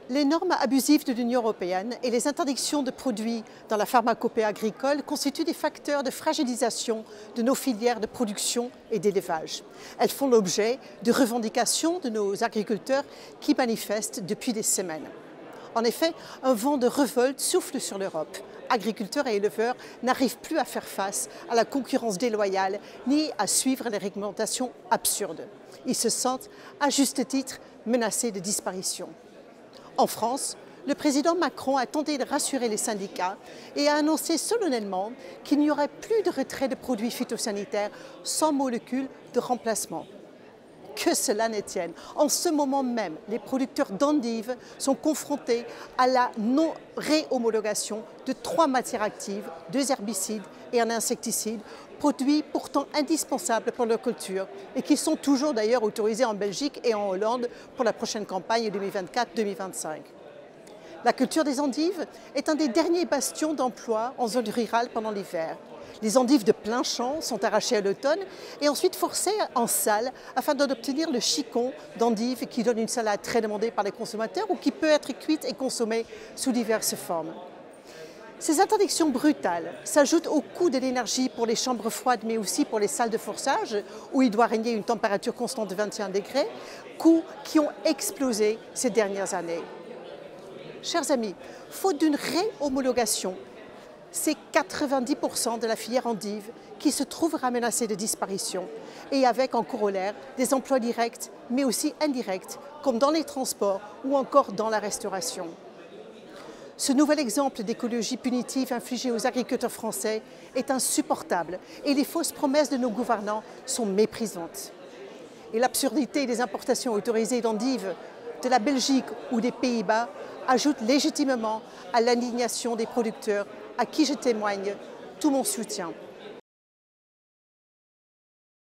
Les normes abusives de l'Union européenne et les interdictions de produits dans la pharmacopée agricole constituent des facteurs de fragilisation de nos filières de production et d'élevage. Elles font l'objet de revendications de nos agriculteurs qui manifestent depuis des semaines. En effet, un vent de révolte souffle sur l'Europe. Agriculteurs et éleveurs n'arrivent plus à faire face à la concurrence déloyale ni à suivre les réglementations absurdes. Ils se sentent, à juste titre, menacés de disparition. En France, le président Macron a tenté de rassurer les syndicats et a annoncé solennellement qu'il n'y aurait plus de retrait de produits phytosanitaires sans molécules de remplacement. Que cela ne tienne, en ce moment même, les producteurs d'endives sont confrontés à la non-réhomologation de 3 matières actives, 2 herbicides et un insecticide, produits pourtant indispensables pour leur culture et qui sont toujours d'ailleurs autorisés en Belgique et en Hollande pour la prochaine campagne 2024-2025. La culture des endives est un des derniers bastions d'emploi en zone rurale pendant l'hiver. Les endives de plein champ sont arrachées à l'automne et ensuite forcées en salle afin d'en obtenir le chicon d'endive qui donne une salade très demandée par les consommateurs ou qui peut être cuite et consommée sous diverses formes. Ces interdictions brutales s'ajoutent au coût de l'énergie pour les chambres froides mais aussi pour les salles de forçage où il doit régner une température constante de 21 degrés, coûts qui ont explosé ces dernières années. Chers amis, faute d'une réhomologation, c'est 90% de la filière endive qui se trouvera menacée de disparition et avec en corollaire des emplois directs mais aussi indirects comme dans les transports ou encore dans la restauration. Ce nouvel exemple d'écologie punitive infligée aux agriculteurs français est insupportable et les fausses promesses de nos gouvernants sont méprisantes. Et l'absurdité des importations autorisées d'endives de la Belgique ou des Pays-Bas ajoute légitimement à l'indignation des producteurs à qui je témoigne tout mon soutien.